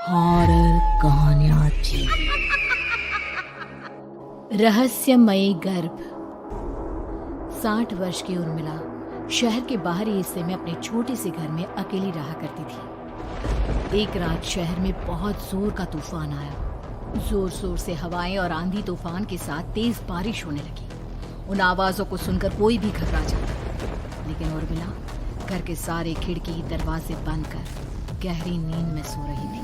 Horror कहानियां थी। रहस्यमयी गर्भ। 60 वर्ष की उर्मिला शहर के बाहरी हिस्से में अपने छोटे से घर में अकेली रहा करती थी। एक रात शहर में बहुत जोर का तूफान आया। जोर जोर से हवाएं और आंधी तूफान के साथ तेज बारिश होने लगी। उन आवाजों को सुनकर कोई भी घबरा जाता, लेकिन उर्मिला घर के सारे खिड़की दरवाजे बंद कर गहरी नींद में सो रही थी।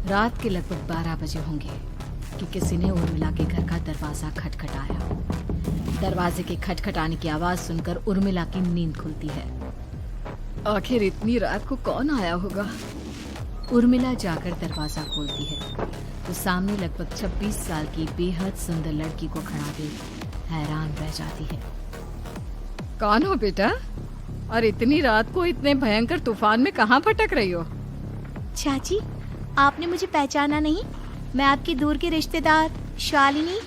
रात के लगभग 12 बजे होंगे कि किसी ने उर्मिला के घर का दरवाजा खटखटाया। दरवाजे के खटखटाने की आवाज सुनकर उर्मिला की नींद खुलती है। आखिर इतनी रात को कौन आया होगा? उर्मिला जाकर दरवाजा खोलती है तो सामने लगभग 26 साल की बेहद सुंदर लड़की को खड़ा देख हैरान रह जाती है। कौन हो बेटा? और इतनी रात को इतने भयंकर तूफान में कहाँ भटक रही हो? चाची, आपने मुझे पहचाना नहीं? मैं आपकी दूर की रिश्तेदार शालिनी।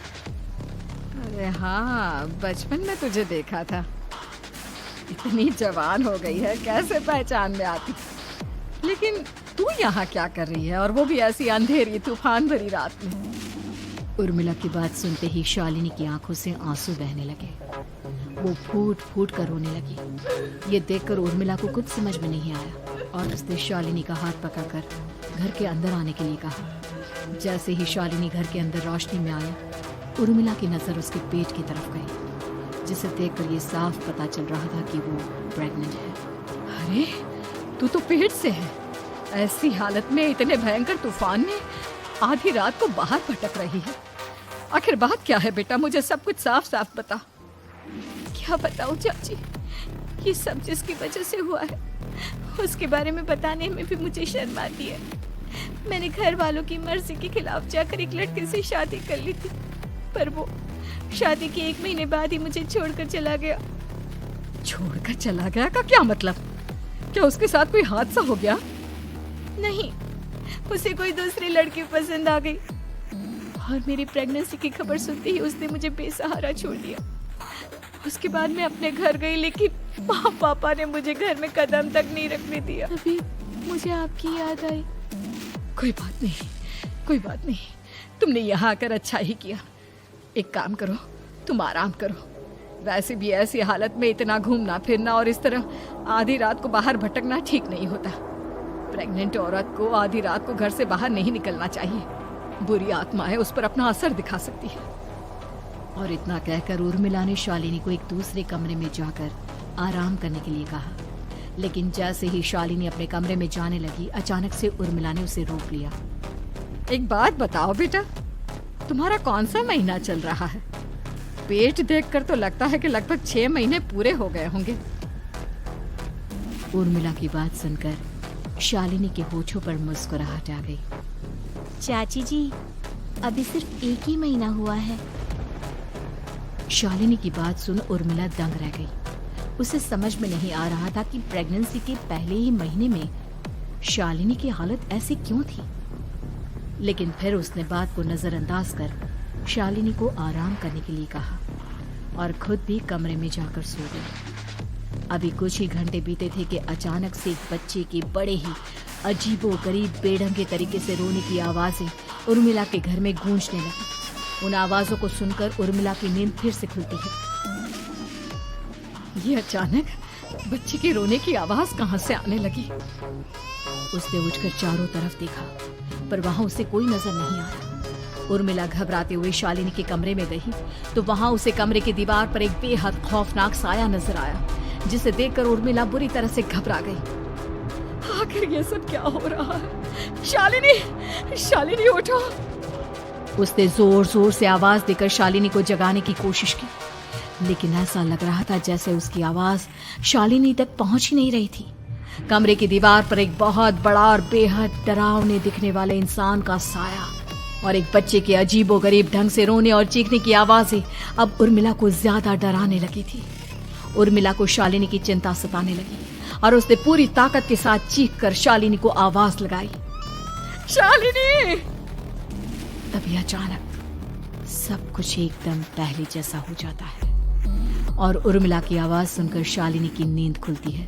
अरे हाँ, बचपन में तुझे देखा था। इतनी जवान हो गई है, कैसे पहचान में आती? लेकिन तू यहाँ क्या कर रही है, और वो भी ऐसी अंधेरी तूफान भरी रात में? उर्मिला की बात सुनते ही शालिनी की आंखों से आंसू बहने लगे। वो फूट फूट कर रोने लगी। ये देखकर उर्मिला को कुछ समझ में नहीं आया और उसने शालिनी का हाथ पकड़कर घर के अंदर आने के लिए कहा। जैसे ही शालिनी घर के अंदर रोशनी में आई, उर्मिला की नजर उसके पेट की तरफ गई, जिसे देखकर ये साफ पता चल रहा था कि वो प्रेग्नेंट है। अरे, तू तो पेट से है। ऐसी हालत में इतने भयंकर तूफान में आधी रात को बाहर भटक रही है। आखिर बात क्या है बेटा? मुझे सब कुछ साफ साफ बता। क्या बताऊं चाची, ये सब जिसकी वजह से हुआ है उसके बारे में बताने में भी मुझे शर्म आती है। मैंने घर वालों की मर्जी के खिलाफ जाकर एक लड़के से शादी कर ली थी, पर वो शादी के 1 महीने बाद ही मुझे छोड़कर चला गया। छोड़कर चला गया का क्या मतलब? क्या उसके साथ कोई हादसा हो गया? नहीं, उसे कोई दूसरी लड़की पसंद आ गई और मेरी प्रेगनेंसी की खबर सुनते ही उसने मुझे बेसहारा छोड़ दिया। उसके बाद मैं अपने घर गई, लेकिन पापा ने मुझे घर में कदम तक नहीं रखने दिया। तभी मुझे आपकी याद आई। कोई बात नहीं, कोई बात नहीं। तुमने यहाँ आकर अच्छा ही किया। एक काम करो, तुम आराम करो। वैसे भी ऐसी हालत में इतना घूमना फिरना और इस तरह आधी रात को बाहर भटकना ठीक नहीं होता। प्रेग्नेंट औरत को आधी रात को घर से बाहर नहीं निकलना चाहिए। बुरी आत्माएं उस पर अपना असर दिखा सकती है। और इतना कहकर उर्मिला ने शालिनी को एक दूसरे कमरे में जाकर आराम करने के लिए कहा। लेकिन जैसे ही शालिनी अपने कमरे में जाने लगी, अचानक से उर्मिला ने उसे रोक लिया। एक बात बताओ बेटा, तुम्हारा कौन सा महीना चल रहा है? पेट देखकर तो लगता है कि लगभग 6 महीने पूरे हो गए होंगे। उर्मिला की बात सुनकर शालिनी के होठों पर मुस्कुराहट आ गई। चाची जी, अभी सिर्फ 1 ही महीना हुआ है। शालिनी की बात सुन उर्मिला दंग रह गई। उसे समझ में नहीं आ रहा था कि प्रेगनेंसी के पहले ही महीने में शालिनी की हालत ऐसी क्यों थी। लेकिन फिर उसने बात को नजरअंदाज कर शालिनी को आराम करने के लिए कहा और खुद भी कमरे में जाकर सो गई। अभी कुछ ही घंटे बीते थे कि अचानक से एक बच्चे के बड़े ही अजीबोगरीब बेढंगे तरीके से रोने की आवाजें उर्मिला के घर में गूंजने लगी। उन आवाजों को सुनकर उर्मिला की नींद फिर से खुलती है। ये अचानक बच्चे के रोने की आवाज कहां से आने लगी? उसने उठकर चारों तरफ देखा, पर वहां उसे कोई नजर नहीं आया। उर्मिला घबराते हुए शालिनी के कमरे में गई तो वहां उसे कमरे की दीवार पर एक बेहद खौफनाक साया नजर आया, जिसे देखकर उर्मिला बुरी तरह से घबरा गई। आखिर ये सब क्या हो रहा है? शालिनी, शालिनी उठो! उसने जोर जोर से आवाज देकर शालिनी को जगाने की कोशिश की, लेकिन ऐसा लग रहा था जैसे उसकी आवाज शालिनी तक पहुंच ही नहीं रही थी। कमरे की दीवार पर एक बहुत बड़ा और बेहद डरावने दिखने वाले इंसान का साया और एक बच्चे के अजीबोगरीब ढंग से रोने और चीखने की आवाजें अब उर्मिला को ज्यादा डराने लगी थी। उर्मिला को शालिनी की चिंता सताने लगी और उसने पूरी ताकत के साथ चीखकर शालिनी को आवाज लगाई, शालिनी! तभी अचानक सब कुछ एकदम पहले जैसा हो जाता है और उर्मिला की आवाज सुनकर शालिनी की नींद खुलती है।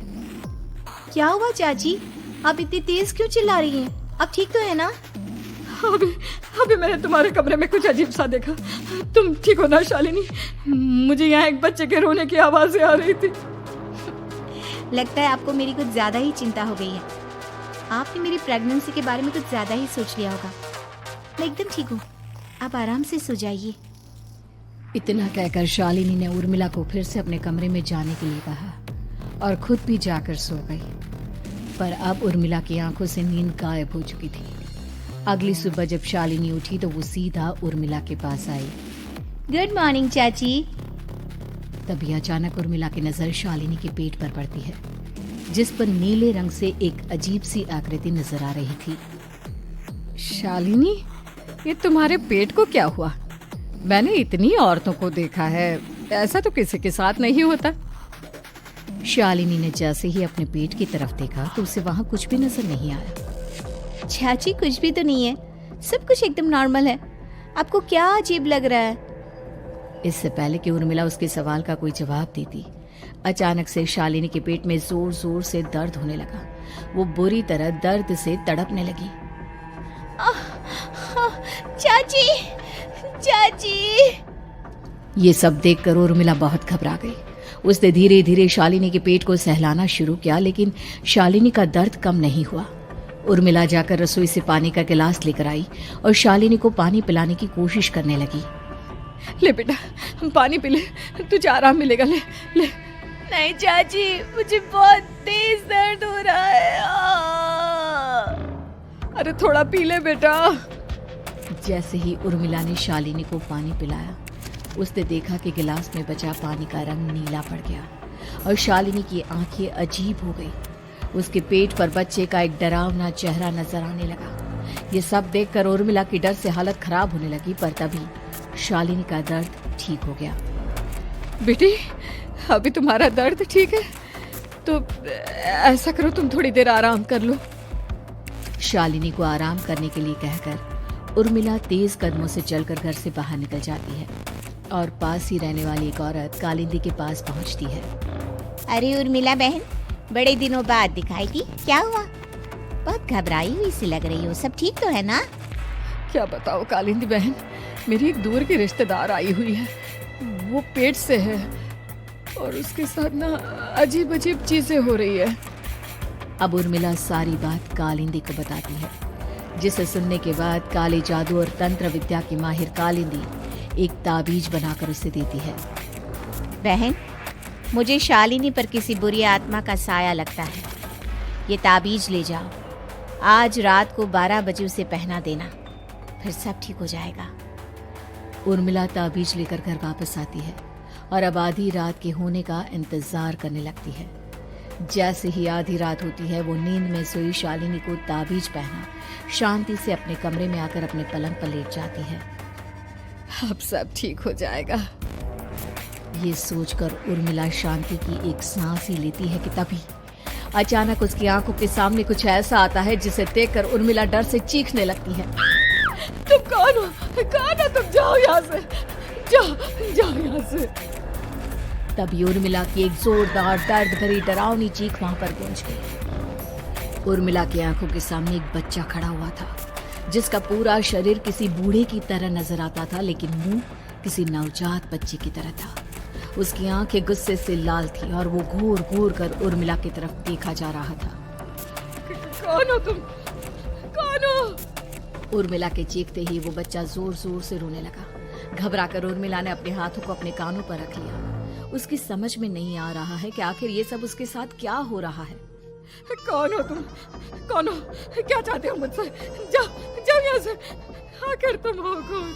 क्या हुआ चाची? आप इतनी तेज क्यों चिल्ला रही हैं? अब ठीक तो है ना? अभी अभी मैंने तुम्हारे कमरे में कुछ अजीब सा देखा। तुम ठीक हो ना शालिनी? मुझे यहाँ एक बच्चे के रोने की आवाज़ें आ रही थी। लगता है आपको मेरी कुछ ज़्यादा ही चिंता हो गई है। आपने मेरी प्रेगनेंसी के बारे में कुछ ज़्यादा ही सोच लिया होगा। मैं एकदम ठीक हूँ, आप आराम से सो जाइए। इतना कहकर शालिनी ने उर्मिला को फिर से अपने कमरे में जाने के लिए कहा और खुद भी जाकर सो गई। पर अब उर्मिला की आंखों से नींद गायब हो चुकी थी। अगली सुबह जब शालिनी उठी तो वो सीधा उर्मिला के पास आई। गुड मॉर्निंग चाची। तभी अचानक उर्मिला की नजर शालिनी के पेट पर पड़ती है, जिस पर नीले रंग से एक अजीब सी आकृति नजर आ रही थी। शालिनी, ये तुम्हारे पेट को क्या हुआ? मैंने इतनी औरतों को देखा है, ऐसा तो किसी के साथ नहीं होता। शालिनी ने जैसे ही अपने पेट की तरफ देखा तो उसे वहां कुछ भी नजर नहीं आया। चाची कुछ भी तो नहीं है, सब कुछ एकदम नॉर्मल है। आपको क्या अजीब लग रहा है? इससे पहले कि उर्मिला उसके सवाल का कोई जवाब देती, अचानक से शालिनी के पेट में जोर जोर से दर्द होने लगा। वो बुरी तरह दर्द से तड़पने लगी। चाची, चाची। ये सब देखकर उर्मिला बहुत घबरा गई। उसने धीरे धीरे शालिनी के पेट को सहलाना शुरू किया, लेकिन शालिनी का दर्द कम नहीं हुआ। उर्मिला जाकर रसोई से पानी का गिलास लेकर आई और शालिनी को पानी पिलाने की कोशिश करने लगी। ले बेटा, पानी पी ले, तुझे आराम मिलेगा। ले ले। नहीं चाची, मुझे बहुत तेज दर्द हो रहा है। अरे थोड़ा पी ले बेटा। जैसे ही उर्मिला ने शालिनी को पानी पिलाया, उसने देखा कि गिलास में बचा पानी का रंग नीला पड़ गया और शालिनी की आंखें अजीब हो गई। उसके पेट पर बच्चे का एक डरावना चेहरा नजर आने लगा। ये सब देखकर उर्मिला की डर से हालत खराब होने लगी, पर तभी शालिनी का दर्द ठीक हो गया। बेटी, अभी तुम्हारा दर्द ठीक है तो ऐसा करो, तुम थोड़ी देर आराम कर लो। शालिनी को आराम करने के लिए कहकर उर्मिला तेज कदमों से चलकर घर से बाहर निकल जाती है और पास ही रहने वाली एक औरत कालिंदी के पास पहुंचती है। अरे उर्मिला बहन, बड़े दिनों बाद दिखाई दी, क्या हुआ? बहुत घबराई हुई सी लग रही हो, सब ठीक तो है ना? क्या बताओ कालिंदी बहन, मेरी एक दूर की रिश्तेदार आई हुई है। वो पेट से है और उसके साथ ना अजीब अजीब चीजें हो रही है। अब उर्मिला सारी बात कालिंदी को बताती है, जिसे सुनने के बाद काले जादू और तंत्र विद्या की माहिर कालिंदी एक ताबीज बनाकर उसे देती है। बहन, मुझे शालिनी पर किसी बुरी आत्मा का साया लगता है। ये ताबीज ले जाओ, आज रात को 12 बजे उसे पहना देना, फिर सब ठीक हो जाएगा। उर्मिला ताबीज लेकर घर वापस आती है और अब आधी रात के होने का इंतजार करने लगती है। जैसे ही आधी रात होती है, वो नींद में सोई शालिनी को ताबीज पहना शांति से अपने कमरे में आकर अपने पलंग पर लेट जाती है। अब सब ठीक हो जाएगा, ये सोचकर उर्मिला शांति की एक सांस ही लेती है कि तभी अचानक उसकी आंखों के सामने कुछ ऐसा आता है जिसे देखकर उर्मिला डर से चीखने लगती है। तुम कौन हो? कौन हो तुम? जाओ यहाँ से, जाओ यहाँ से। तभी उर्मिला की एक जोरदार दर्द भरी डरावनी चीख वहां पर गूंज गई। उर्मिला की आंखों के सामने एक बच्चा खड़ा हुआ था, जिसका पूरा शरीर किसी बूढ़े की तरह नजर आता था, लेकिन मुंह किसी नवजात बच्चे की तरह था। उसकी आंखें गुस्से से लाल थी और वो घूर घूर कर उर्मिला की तरफ देखा जा रहा था। कौन हो तुम? कौन हो? उर्मिला के चीखते ही वो बच्चा जोर जोर से रोने लगा। घबराकर उर्मिला ने अपने हाथों को अपने कानों पर रख लिया। उसकी समझ में नहीं आ रहा है कि आखिर ये सब उसके साथ क्या हो रहा है। कौन हो तुम? कौन हो? क्या चाहते हो मुझसे? जाओ यहाँ से, आखिर तुम हो कौन?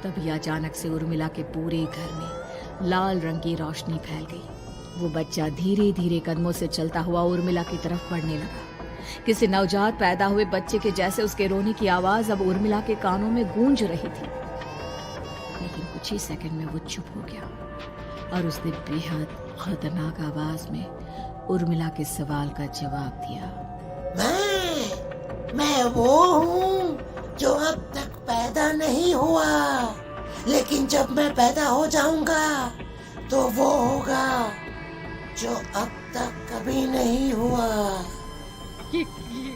तभी अचानक से उर्मिला के पूरे घर में लाल रंग की रोशनी फैल गई। वो बच्चा धीरे धीरे कदमों से चलता हुआ उर्मिला की तरफ बढ़ने लगा। किसी नवजात पैदा हुए बच्चे के जैसे उसके रोने की आवाज अब उर्मिला के कानों में गूंज रही थी। लेकिन कुछ ही सेकंड में वो चुप हो गया और उसने बेहद खतरनाक आवाज में उर्मिला के सवाल का जवाब दिया। मैं वो हूँ जो अब तक पैदा नहीं हुआ, लेकिन जब मैं पैदा हो जाऊंगा तो वो होगा जो अब तक कभी नहीं हुआ।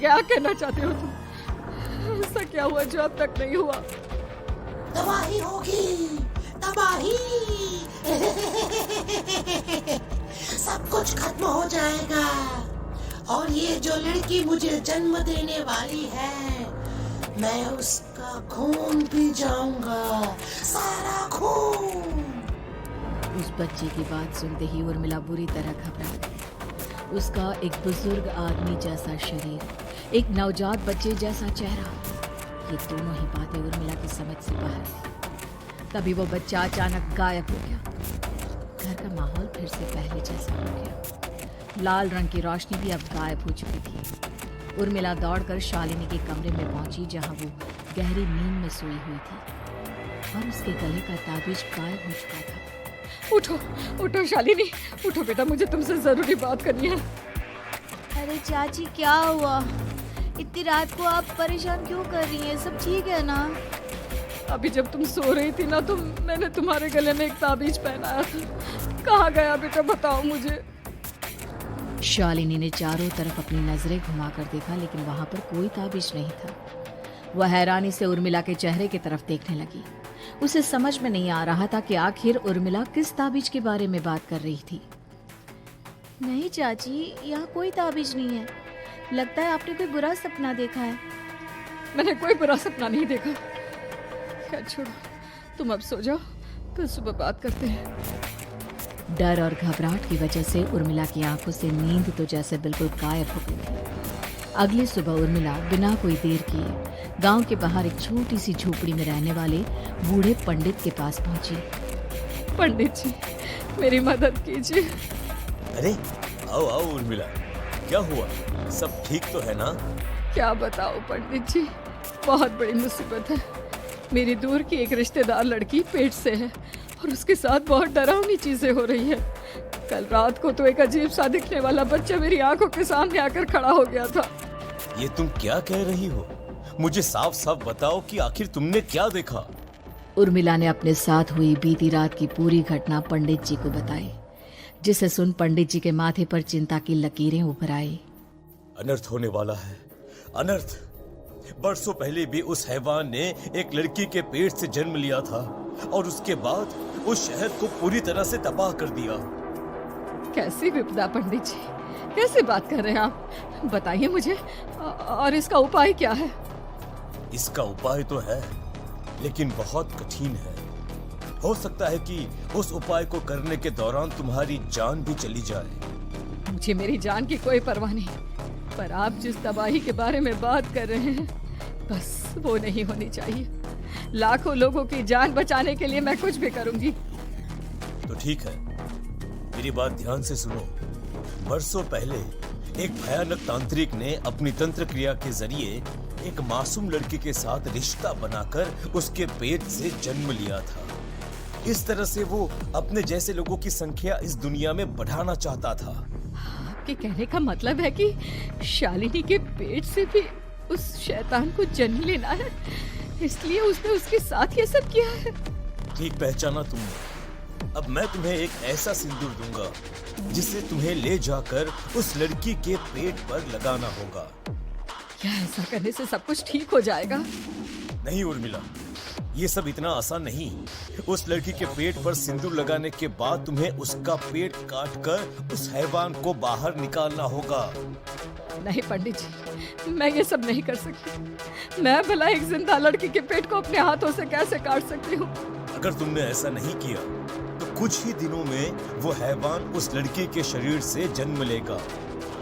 क्या कहना चाहते हो तुम? ऐसा क्या हुआ जो अब तक नहीं हुआ? तबाही होगी, तबाही। सब कुछ खत्म हो जाएगा और ये जो लड़की मुझे जन्म देने वाली है, मैं उसका खून पी जाऊंगा, सारा खून। उस बच्चे की बात सुनते ही उर्मिला बुरी तरह घबरा गई। उसका एक बुजुर्ग आदमी जैसा शरीर, एक नवजात बच्चे जैसा चेहरा, ये दोनों ही बातें उर्मिला की समझ से बाहर थी। तभी वो बच्चा अचानक गायब हो गया। घर का माहौल फिर से पहले जैसा हो गया। लाल रंग की रोशनी भी अब गायब हो चुकी थी। उर्मिला दौड़कर शालिनी के कमरे में पहुंची, जहां वो गहरी नींद में सोई हुई थी और उसके गले का ताबीज गायब हो चुका था। उठो, उठो शालिनी, उठो बेटा, मुझे तुमसे जरूरी बात करनी है। अरे चाची क्या हुआ? इतनी रात को आप परेशान क्यों कर रही हैं? सब ठीक है ना? अभी जब तुम सो रही थी ना, तो मैंने तुम्हारे गले में एक ताबीज पहनाया था। कहाँ गया बेटा, बताओ मुझे। शालिनी ने चारों तरफ अपनी नजरें घुमाकर देखा, लेकिन वहां पर कोई ताबीज नहीं था। वह हैरानी से उर्मिला के चेहरे की तरफ देखने लगी। उसे समझ में नहीं आ रहा था कि आखिर उर्मिला किस ताबीज के बारे में बात कर रही थी। नहीं चाची, यहाँ कोई ताबीज नहीं है। लगता है आपने कोई बुरा सपना देखा है। मैंने कोई बुरा सपना नहीं देखा। खैर छोड़ो, तुम अब सो जाओ, कल सुबह बात करते हैं। डर और घबराहट की वजह से उर्मिला की आंखों से नींद तो जैसे बिल्कुल गायब हो गई थी। अगली सुबह उर्मिला बिना कोई देर किए गांव के बाहर एक छोटी सी झोपड़ी में रहने वाले बूढ़े पंडित के पास पहुंची। पंडित जी, मेरी मदद कीजिए। अरे आओ आओ उर्मिला, क्या हुआ? सब ठीक तो है ना? क्या बताओ पंडित जी, बहुत बड़ी मुसीबत है। मेरी दूर की एक रिश्तेदार लड़की पेट से है और उसके साथ बहुत डरावनी चीजें हो रही है। कल रात को तो एक अजीब सा दिखने वाला बच्चा मेरी आंखों के सामने आकर खड़ा हो गया था। ये तुम क्या कह रही हो? मुझे साफ साफ बताओ कि आखिर तुमने क्या देखा? उर्मिला ने अपने साथ हुई बीती रात की पूरी घटना पंडित जी को बताई, जिसे सुन पंडित जी के माथे पर चिंता की लकीरें उभर आई। अनर्थ होने वाला है, अनर्थ। बरसों पहले भी उस हैवान ने एक लड़की के पेट से जन्म लिया था और उसके बाद उस शहर को पूरी तरह से तबाह कर दिया। कैसी विपदा पंडित जी, कैसे बात कर रहे हैं आप? बताइए मुझे, और इसका उपाय क्या है? इसका उपाय तो है, लेकिन बहुत कठिन है। हो सकता है कि उस उपाय को करने के दौरान तुम्हारी जान भी चली जाए। मुझे मेरी जान की कोई परवाह नहीं, पर आप जिस तबाही के बारे में बात कर रहे हैं, बस वो नहीं होनी चाहिए। लाखों लोगों की जान बचाने के लिए मैं कुछ भी करूंगी। तो ठीक है, मेरी बात ध्यान से सुनो। बरसों पहले एक भयानक तांत्रिक ने अपनी तंत्र क्रिया के जरिए एक मासूम लड़की के साथ रिश्ता बनाकर उसके पेट से जन्म लिया था। इस तरह से वो अपने जैसे लोगों की संख्या इस दुनिया में बढ़ाना चाहता था। आपके कहने का मतलब है कि शालिनी के पेट से भी उस शैतान को जन्म लेना है, इसलिए उसने उसके साथ ये सब किया है। ठीक पहचाना तुमने। अब मैं तुम्हें एक ऐसा सिंदूर दूंगा जिसे तुम्हें ले जाकर उस लड़की के पेट पर लगाना होगा। क्या ऐसा करने से सब कुछ ठीक हो जाएगा? नहीं उर्मिला, ये सब इतना आसान नहीं। उस लड़की के पेट पर सिंदूर लगाने के बाद तुम्हें उसका पेट काटकर उस हैवान को बाहर निकालना होगा। नहीं पंडित जी, मैं ये सब नहीं कर सकती। मैं भला एक जिंदा लड़की के पेट को अपने हाथों से कैसे काट सकती हूँ? अगर तुमने ऐसा नहीं किया तो कुछ ही दिनों में वो हैवान उस लड़की के शरीर से जन्म लेगा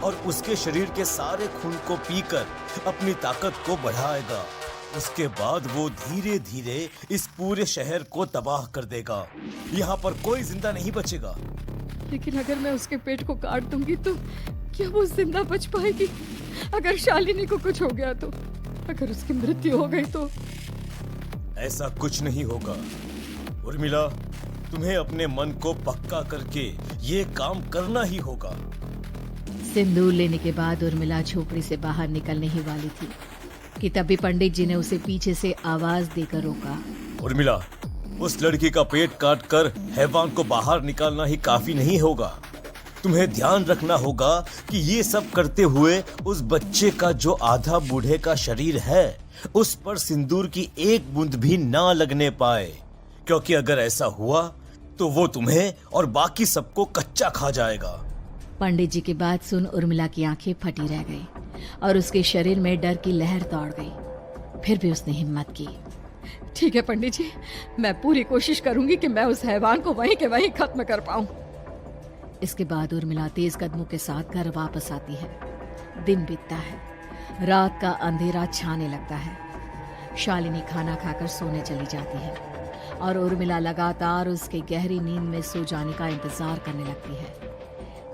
और उसके शरीर के सारे खून को पीकर अपनी ताकत को बढ़ाएगा। उसके बाद वो धीरे धीरे इस पूरे शहर को तबाह कर देगा। यहाँ पर कोई जिंदा नहीं बचेगा। लेकिन अगर मैं उसके पेट को काट दूंगी तो क्या वो जिंदा बच पाएगी? अगर शालिनी को कुछ हो गया तो, अगर उसकी मृत्यु हो गई तो? ऐसा कुछ नहीं होगा उर्मिला, तुम्हें अपने मन को पक्का करके ये काम करना ही होगा। सिंदूर लेने के बाद उर्मिला झोपड़ी से बाहर निकलने ही वाली थी कि तभी पंडित जी ने उसे पीछे से आवाज देकर रोका। उर्मिला, उस लड़की का पेट काटकर हैवान को बाहर निकालना ही काफी नहीं होगा। तुम्हें ध्यान रखना होगा कि ये सब करते हुए उस बच्चे का जो आधा बूढ़े का शरीर है उस पर सिंदूर की एक बूंद भी ना लगने पाए, क्योंकि अगर ऐसा हुआ तो वो तुम्हें और बाकी सबको कच्चा खा जाएगा। पंडित जी की बात सुन उर्मिला की आंखें फटी रह गई और उसके शरीर में डर की लहर दौड़ गई। फिर भी उसने हिम्मत की। ठीक है पंडित जी, मैं पूरी कोशिश करूंगी कि मैं उस हैवान को वहीं के वहीं खत्म कर पाऊं। इसके बाद उर्मिला तेज कदमों के साथ घर वापस आती है। दिन बीतता है, रात का अंधेरा छाने लगता है। शालिनी खाना खाकर सोने चली जाती है और उर्मिला लगातार उसके गहरी नींद में सो जाने का इंतजार करने लगती है।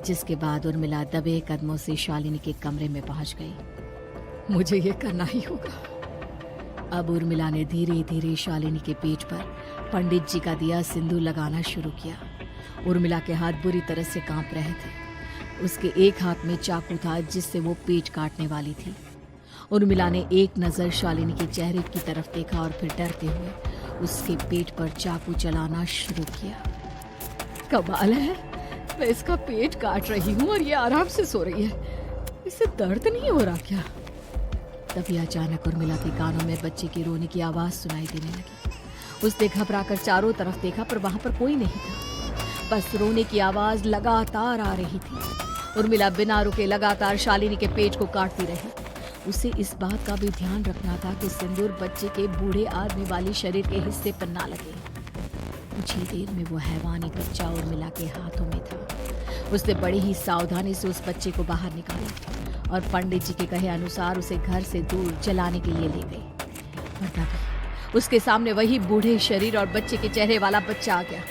जिसके बाद उर्मिला दबे कदमों से शालिनी के कमरे में पहुंच गई। मुझे ये करना ही होगा। अब उर्मिला ने धीरे धीरे शालिनी के पेट पर पंडित जी का दिया सिंदूर लगाना शुरू किया। उर्मिला के हाथ बुरी तरह से कांप रहे थे। उसके एक हाथ में चाकू था जिससे वो पेट काटने वाली थी। उर्मिला ने एक नजर शालिनी के चेहरे की तरफ देखा और फिर डरते हुए उसके पेट पर चाकू चलाना शुरू किया। कमाल है, मैं इसका पेट काट रही हूँ और ये आराम से सो रही है। इसे दर्द नहीं हो रहा क्या? तभी अचानक उर्मिला के कानों में बच्चे की रोने की आवाज सुनाई देने लगी। उसने घबराकर चारों तरफ देखा पर वहां पर कोई नहीं था। बस रोने की आवाज लगातार आ रही थी। उर्मिला बिना रुके लगातार शालिनी के पेट को काटती रही। उसे इस बात का भी ध्यान रखना था कि सिंदूर बच्चे के बूढ़े आदमी वाले शरीर के हिस्से पर ना लगे। कुछ ही देर में वो हैवानी बच्चा उर्मिला के हाथों में था। उसने बड़ी ही सावधानी से उस बच्चे को बाहर निकाला और पंडित जी के कहे अनुसार उसे घर से दूर चलाने के लिए ले गई। और तभी उसके सामने वही बूढ़े शरीर और बच्चे के चेहरे वाला बच्चा आ गया।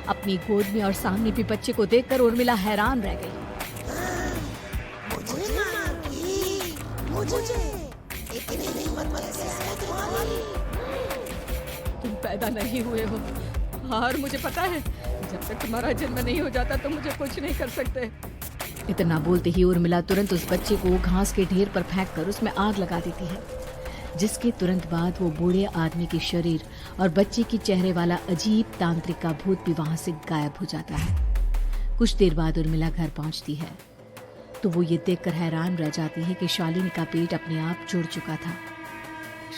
अपनी गोद में और सामने भी बच्चे को देखकर उर्मिला हैरान रह गई। तुम पैदा नहीं हुए हो और मुझे पता है जब तक तुम्हारा जन्म नहीं हो जाता तो मुझे कुछ नहीं कर सकते। इतना बोलते ही उर्मिला तुरंत उस बच्चे को घास के ढेर पर फेंक कर उसमें आग लगा देती है, जिसके तुरंत बाद वो बूढ़े आदमी के शरीर और बच्चे के चेहरे वाला अजीब तांत्रिक का भूत भी वहां से गायब हो जाता है। कुछ देर बाद उर्मिला घर पहुंचती है तो वो ये देखकर हैरान रह जाती है कि शालिनी का पेट अपने आप जुड़ चुका था।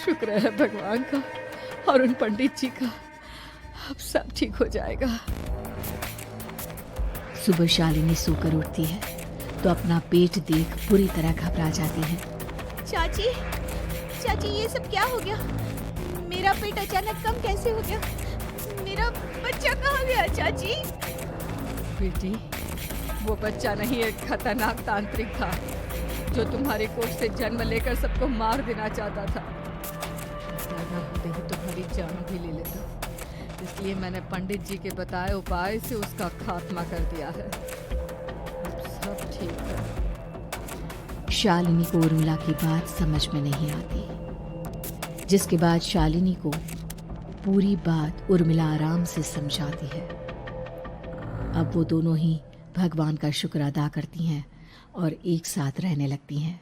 शुक्र है भगवान का और उन पंडित जी का, अब सब ठीक हो जाएगा। सुबह शालिनी सोकर उठती है तो अपना पेट देख पूरी तरह घबरा जाती है। चाची, चाची ये सब क्या हो गया? मेरा पेट अचानक कम कैसे हो गया? मेरा बच्चा कहाँ गया चाची? बेटी, वो बच्चा नहीं एक खतरनाक तांत्रिक था जो तुम्हारे कोख से जन्म लेकर सबको मार देना चाहता था। पैदा होते ही तुम्हारी जान भी ले लेता, इसलिए मैंने पंडित जी के बताए उपाय से उसका खात्मा कर दिया है। अब सब ठीक है। शालिनी को उर्मिला की बात समझ में नहीं आती, जिसके बाद शालिनी को पूरी बात उर्मिला आराम से समझाती है। अब वो दोनों ही भगवान का शुक्र अदा करती हैं और एक साथ रहने लगती हैं।